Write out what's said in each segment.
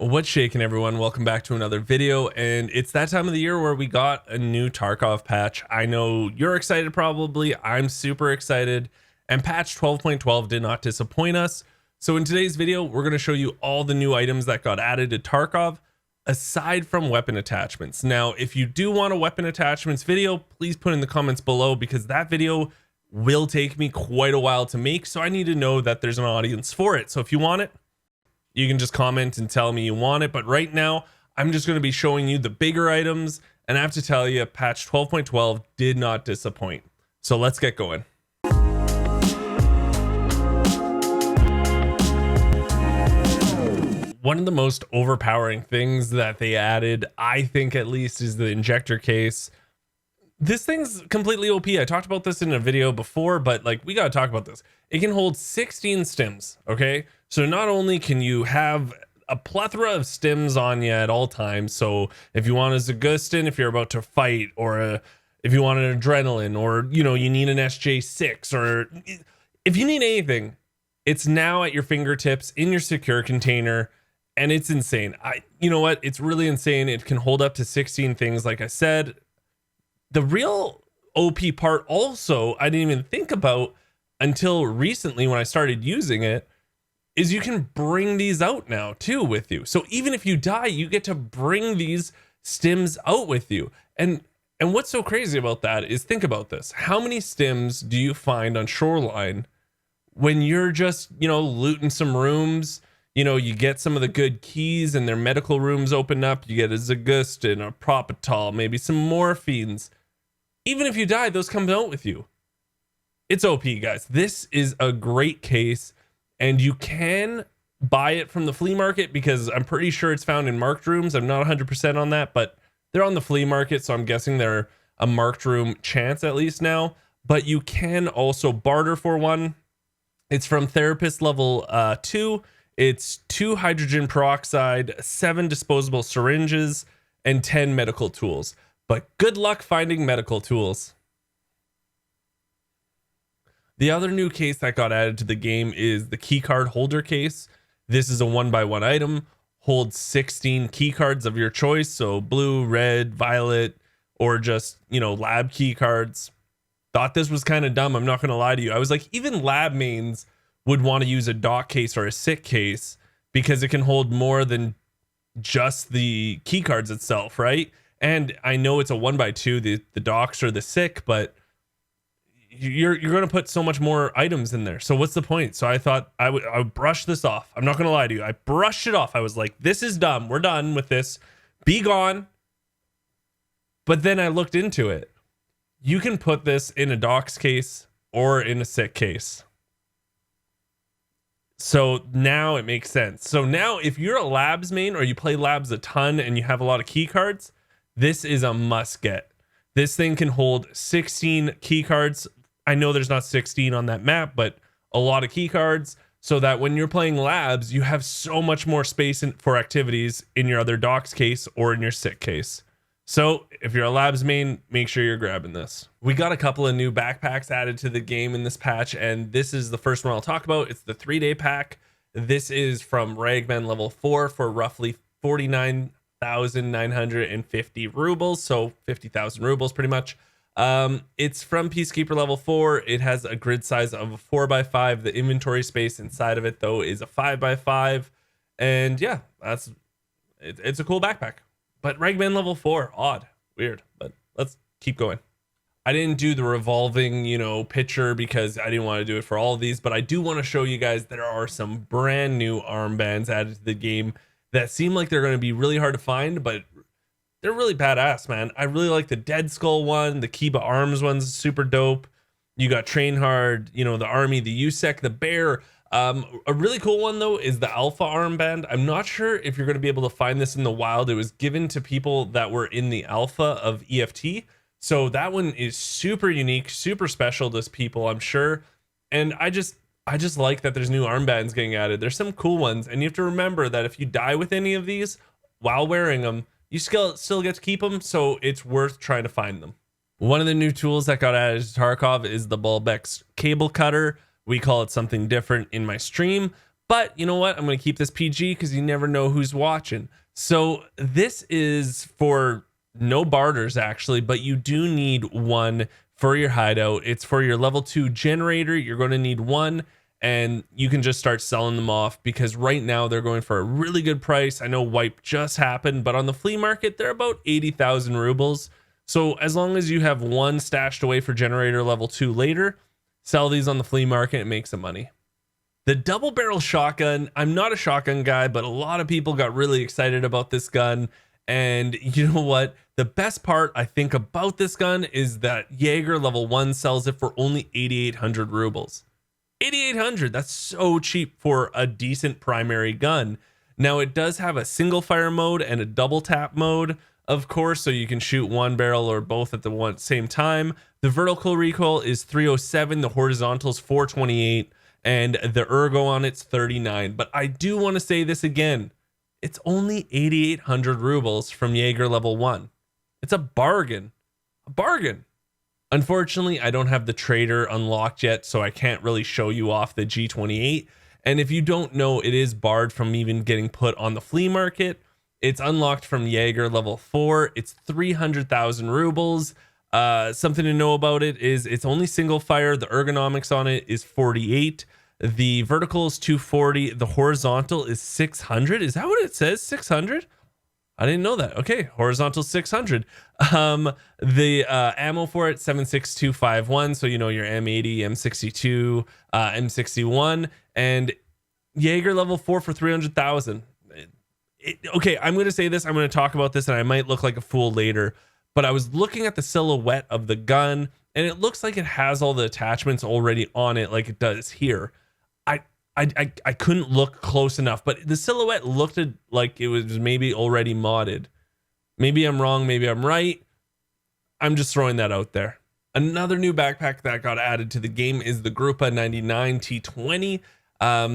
What's shaking, everyone? Welcome back to another video, and it's that time of the year where we got a new Tarkov patch. I know you're excited, probably. I'm super excited, and patch 12.12 did not disappoint us. So in today's video, we're going to show you all the new items that got added to Tarkov aside from weapon attachments. Now, if you do want a weapon attachments video, please put in the comments below, because that video will take me quite a while to make, so I need to know that there's an audience for it. So if you want it, you can just comment and tell me you want it. But right now, I'm just going to be showing you the bigger items. And I have to tell you, patch 12.12 did not disappoint. So let's get going. One of the most overpowering things that they added, I think at least, is the injector case. This thing's completely OP. I talked about this in a video before, but like, we got to talk about this. It can hold 16 stims. Okay. So not only can you have a plethora of stims on you at all times. So if you want a Zagustin, if you're about to fight, or if you want an adrenaline, or, you know, you need an SJ6, or if you need anything, it's now at your fingertips in your secure container. And it's insane. You know what? It's really insane. It can hold up to 16 things. Like I said, the real OP part also, I didn't even think about until recently when I started using it, is you can bring these out now too with you. So even if you die, you get to bring these stims out with you. And what's so crazy about that is, think about this. How many stims do you find on Shoreline when you're just, you know, looting some rooms? You know, you get some of the good keys and their medical rooms open up. You get a Zagustin, a Propitol, maybe some morphines. Even if you die, those come out with you. It's OP, guys. This is a great case. And you can buy it from the flea market, because I'm pretty sure it's found in marked rooms. I'm not 100% on that, but they're on the flea market, so I'm guessing they're a marked room chance at least now. But you can also barter for one. It's from therapist level 2. It's 2 hydrogen peroxide, 7 disposable syringes, and 10 medical tools. But good luck finding medical tools. The other new case that got added to the game is the keycard holder case. This is a 1x1 item, holds 16 keycards of your choice. So blue, red, violet, or just, you know, lab keycards. Thought this was kind of dumb. I'm not going to lie to you. I was like, even lab mains would want to use a dock case or a sick case, because it can hold more than just the keycards itself, right? And I know it's a 1x2, the docks or the sick, but you're going to put so much more items in there. So what's the point? So I thought I would brush this off. I'm not going to lie to you. I brushed it off. I was like, this is dumb. We're done with this. Be gone. But then I looked into it. You can put this in a docks case or in a sick case. So now it makes sense. So now if you're a labs main, or you play labs a ton and you have a lot of key cards, this is a must get. This thing can hold 16 key cards. I know there's not 16 on that map, but a lot of key cards, so that when you're playing labs, you have so much more space for activities in your other docks case or in your sick case. So if you're a labs main, make sure you're grabbing this. We got a couple of new backpacks added to the game in this patch, and this is the first one I'll talk about. It's the 3-day pack. This is from Ragman level 4 for roughly 49,950 rubles, so 50,000 rubles pretty much. It's from Peacekeeper level 4. It has a grid size of a 4x5. The inventory space inside of it, though, is a 5x5. And yeah, it's a cool backpack. But Ragman level 4, odd, weird, but let's keep going. I didn't do the revolving, you know, picture, because I didn't want to do it for all of these, but I do want to show you guys there are some brand new armbands added to the game that seem like they're going to be really hard to find, but they're really badass, man. I really like the Dead Skull one. The Kiba Arms one's super dope. You got Train Hard, you know, the Army, the USEC, the Bear. A really cool one, though, is the Alpha Armband. I'm not sure if you're going to be able to find this in the wild. It was given to people that were in the alpha of EFT. So that one is super unique, super special to people, I'm sure. And I just like that there's new armbands getting added. There's some cool ones. And you have to remember that if you die with any of these while wearing them, you still get to keep them. So it's worth trying to find them. One of the new tools that got added to Tarkov is the Bulbex cable cutter. We call it something different in my stream, But you know what? I'm going to keep this PG because you never know who's watching. So this is for no barters actually, but you do need one for your hideout. It's for your level 2 generator. You're going to need one, and you can just start selling them off because right now they're going for a really good price. I know wipe just happened, but on the flea market, they're about 80,000 rubles. So as long as you have one stashed away for generator level 2 later, sell these on the flea market and make some money. The double barrel shotgun, I'm not a shotgun guy, but a lot of people got really excited about this gun. And you know what? The best part I think about this gun is that Jaeger level 1 sells it for only 8,800 rubles. 8,800, that's so cheap for a decent primary gun. Now it does have a single fire mode and a double tap mode, of course, so you can shoot one barrel or both at the same time. The vertical recoil is 307, the horizontal is 428, and the ergo on it's 39. But I do want to say this again. It's only 8,800 rubles from Jaeger level 1. It's a bargain. A bargain. Unfortunately, I don't have the trader unlocked yet, so I can't really show you off the G28. And if you don't know, it is barred from even getting put on the flea market. It's unlocked from Jaeger level 4. It's 300,000 rubles. Something to know about it is it's only single fire. The ergonomics on it is 48. The vertical is 240. The horizontal is 600. Is that what it says? 600? I didn't know that. Okay, horizontal 600. The ammo for it 76251. So you know your M80, M62, M61, and Jaeger level 4 for 300,000. Okay, I'm going to say this. I'm going to talk about this, and I might look like a fool later. But I was looking at the silhouette of the gun, and it looks like it has all the attachments already on it, like it does here. I couldn't look close enough, but the silhouette looked like it was maybe already modded. Maybe I'm wrong, maybe I'm right. I'm just throwing that out there. Another new backpack that got added to the game is the Grupa 99 T20.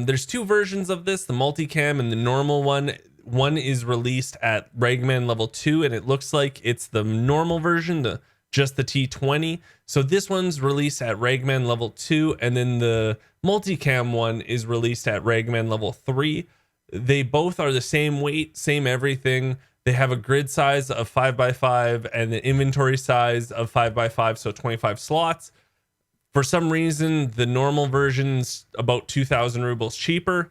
There's two versions of this, the multicam and the normal one. One is released at Ragman level 2, and it looks like it's the normal version, just the T20. So this one's released at Ragman level 2, and then the multicam one is released at Ragman level 3. They both are the same weight, same everything. They have a grid size of 5x5 and an inventory size of 5x5, so 25 slots. For some reason, the normal version's about 2,000 rubles cheaper.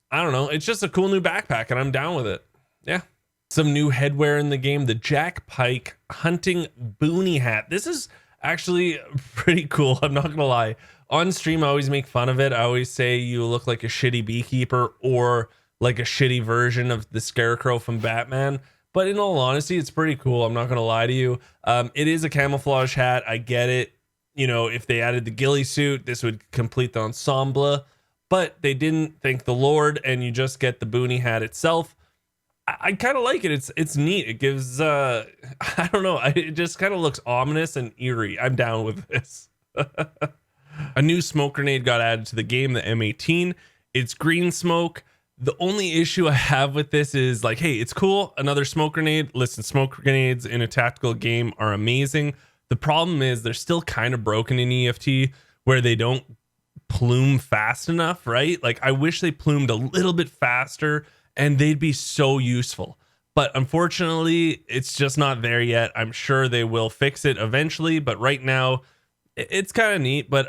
I don't know. It's just a cool new backpack, and I'm down with it. Yeah. Some new headwear in the game, the Jackpike hunting boonie hat. This is actually pretty cool. I'm not going to lie. On stream, I always make fun of it. I always say you look like a shitty beekeeper or like a shitty version of the Scarecrow from Batman. But in all honesty, it's pretty cool. I'm not going to lie to you. It is a camouflage hat. I get it. You know, if they added the ghillie suit, this would complete the ensemble. But they didn't, thank the Lord, and you just get the boonie hat itself. I kind of like it. It's neat. It gives, I don't know. It just kind of looks ominous and eerie. I'm down with this. A new smoke grenade got added to the game, the M18. It's green smoke. The only issue I have with this is like, hey, it's cool. Another smoke grenade. Listen, smoke grenades in a tactical game are amazing. The problem is they're still kind of broken in EFT where they don't plume fast enough, right? Like I wish they plumed a little bit faster and they'd be so useful. But unfortunately, it's just not there yet. I'm sure they will fix it eventually, but right now it's kind of neat, but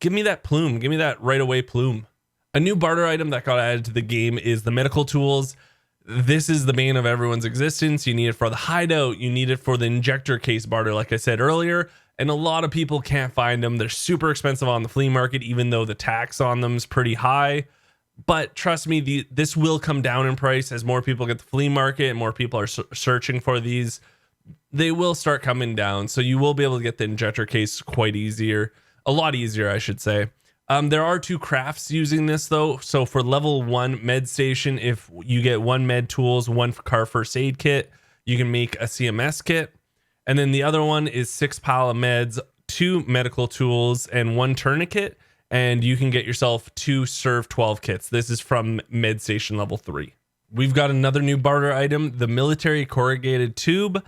give me that plume. Give me that right away plume. A new barter item that got added to the game is the medical tools. This is the bane of everyone's existence. You need it for the hideout. You need it for the injector case barter, like I said earlier. And a lot of people can't find them. They're super expensive on the flea market, even though the tax on them is pretty high. But trust me, this will come down in price as more people get the flea market and more people are searching for these. They will start coming down. So you will be able to get the injector case quite easier. A lot easier, I should say. There are two crafts using this though. So for level 1 med station, if you get 1 med tools, 1 car first aid kit, you can make a CMS kit. And then the other one is 6 pile of meds, 2 medical tools, and 1 tourniquet. And you can get yourself 2 serve 12 kits. This is from med station level 3. We've got another new barter item, the military corrugated tube.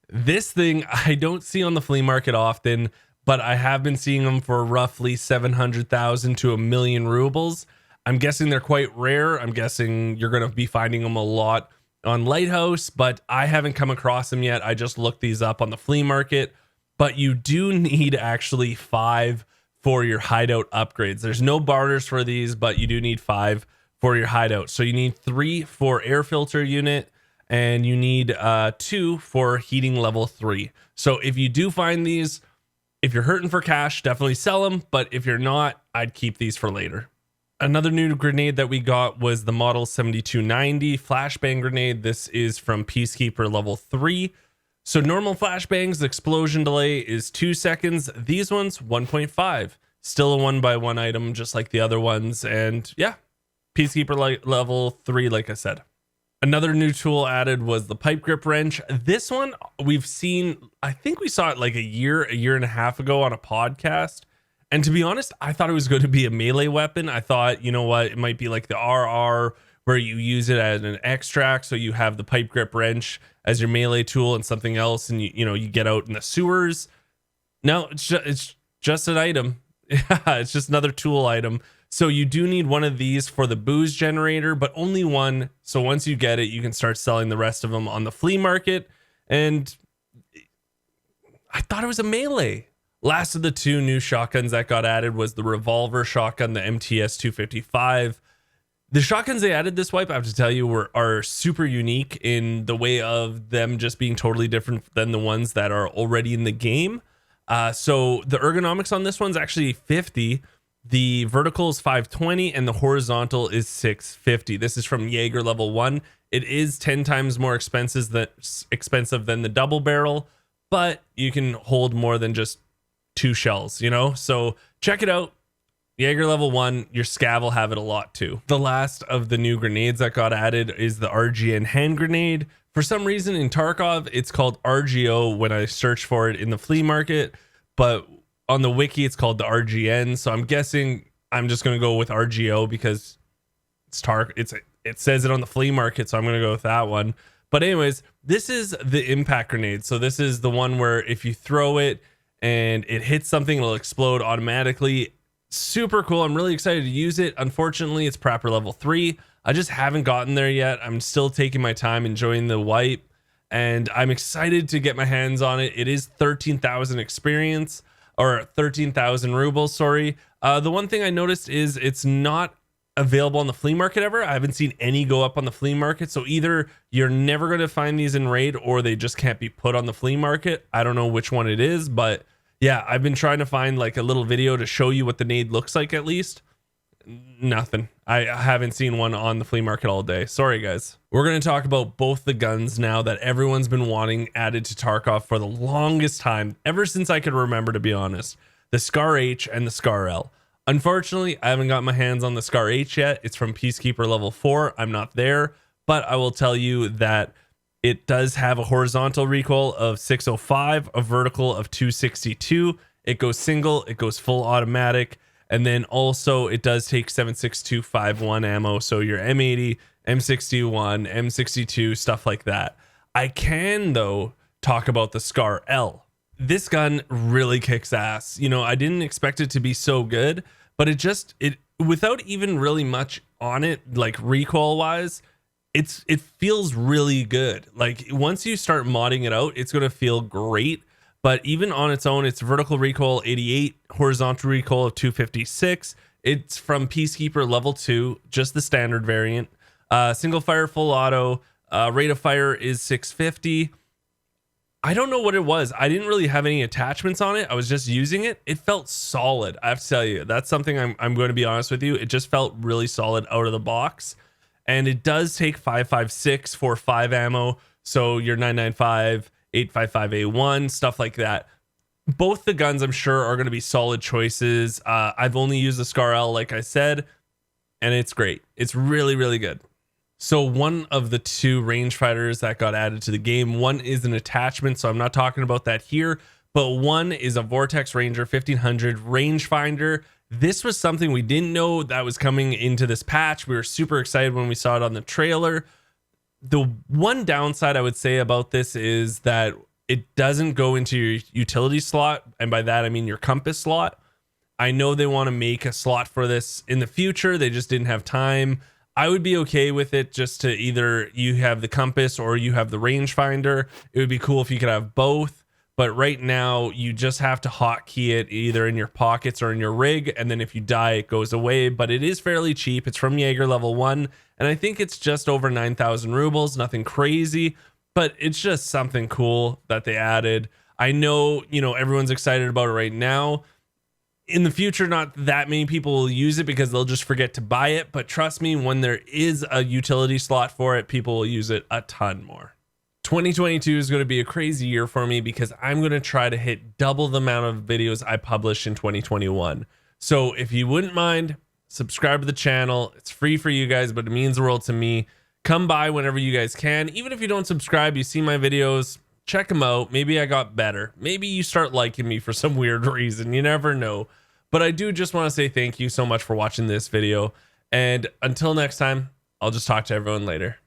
This thing I don't see on the flea market often, but I have been seeing them for roughly 700,000 to 1 million rubles. I'm guessing they're quite rare. I'm guessing you're going to be finding them a lot on Lighthouse, but I haven't come across them yet. I just looked these up on the flea market, but you do need actually 5 for your hideout upgrades. There's no barters for these, but you do need 5 for your hideout. So you need 3 for air filter unit, and you need 2 for heating level 3. So if you do find these, if you're hurting for cash, definitely sell them. But if you're not, I'd keep these for later. Another new grenade that we got was the Model 7290 flashbang grenade. This is from Peacekeeper level 3. So normal flashbangs, the explosion delay is 2 seconds. These ones, 1.5. Still a 1x1 item, just like the other ones. And yeah, Peacekeeper level 3, like I said. Another new tool added was the pipe grip wrench. This one we've seen, I think we saw it like a year and a half ago on a podcast. And to be honest, I thought it was going to be a melee weapon. I thought, you know what, it might be like the RR where you use it as an extract. So you have the pipe grip wrench as your melee tool and something else. And you get out in the sewers. No, it's just an item. Yeah, it's just another tool item. So you do need one of these for the booze generator, but only one. So once you get it, you can start selling the rest of them on the flea market. And I thought it was a melee. Last of the 2 new shotguns that got added was the Revolver shotgun, the MTS 255. The shotguns they added this wipe, I have to tell you, are super unique in the way of them just being totally different than the ones that are already in the game. So the ergonomics on this one's actually 50. The vertical is 520 and the horizontal is 650. This is from Jaeger level 1. It is 10 times more expensive than the double barrel, but you can hold more than just 2 shells, so check it out. Jaeger level 1, your scav will have it a lot too. The last of the new grenades that got added is the RGN hand grenade. For some reason in Tarkov, it's called RGO when I search for it in the flea market, but on the wiki, it's called the RGN. So I'm guessing I'm just going to go with RGO because it says it on the flea market. So I'm going to go with that one. But anyways, this is the impact grenade. So this is the one where if you throw it and it hits something, it'll explode automatically. Super cool. I'm really excited to use it. Unfortunately, it's proper level 3. I just haven't gotten there yet. I'm still taking my time, enjoying the wipe, and I'm excited to get my hands on it. It is 13,000 experience, or 13,000 rubles, sorry. The one thing I noticed is it's not available on the flea market ever. I haven't seen any go up on the flea market. So either you're never going to find these in raid or they just can't be put on the flea market. I don't know which one it is, but yeah, I've been trying to find like a little video to show you what the nade looks like at least. Nothing. I haven't seen one on the flea market all day. Sorry, guys. We're going to talk about both the guns now that everyone's been wanting added to Tarkov for the longest time, ever since I could remember, to be honest. The Scar H and the Scar L. Unfortunately, I haven't got my hands on the Scar H yet. It's from Peacekeeper level 4. I'm not there, but I will tell you that it does have a horizontal recoil of 605, a vertical of 262. It goes single, it goes full automatic, and then also it does take 7.6251 ammo, so your M80, M61, M62, stuff like that. I can, though, talk about the Scar L. This gun really kicks ass. I didn't expect it to be so good, but it without even really much on it, like recoil wise, it feels really good. Like once you start modding it out, it's going to feel great. But even on its own, it's vertical recoil 88, horizontal recoil of 256. It's from Peacekeeper level 2, just the standard variant. Single fire, full auto. Rate of fire is 650. I don't know what it was. I didn't really have any attachments on it. I was just using it. It felt solid. I have to tell you, that's something I'm going to be honest with you. It just felt really solid out of the box. And it does take 5.56 for 5 ammo. So your 995, 855A1, stuff like that. Both the guns, I'm sure, are going to be solid choices. I've only used the Scar L, like I said, and it's great. It's really, really good. So one of the 2 rangefinders that got added to the game, one is an attachment, so I'm not talking about that here, but one is a Vortex Ranger 1500 rangefinder. This was something we didn't know that was coming into this patch. We were super excited when we saw it on the trailer. The one downside I would say about this is that it doesn't go into your utility slot, and by that I mean your compass slot. I know they want to make a slot for this in the future. They just didn't have time. I would be okay with it just to either you have the compass or you have the rangefinder. It would be cool if you could have both. But right now, you just have to hotkey it either in your pockets or in your rig. And then if you die, it goes away. But it is fairly cheap. It's from Jaeger level 1. And I think it's just over 9,000 rubles. Nothing crazy. But it's just something cool that they added. I know, everyone's excited about it right now. In the future, not that many people will use it because they'll just forget to buy it. But trust me, when there is a utility slot for it, people will use it a ton more. 2022 is going to be a crazy year for me because I'm going to try to hit double the amount of videos I published in 2021. So if you wouldn't mind, subscribe to the channel. It's free for you guys, but it means the world to me. Come by whenever you guys can. Even if you don't subscribe, you see my videos, check them out. Maybe I got better. Maybe you start liking me for some weird reason. You never know. But I do just want to say thank you so much for watching this video. And until next time, I'll just talk to everyone later.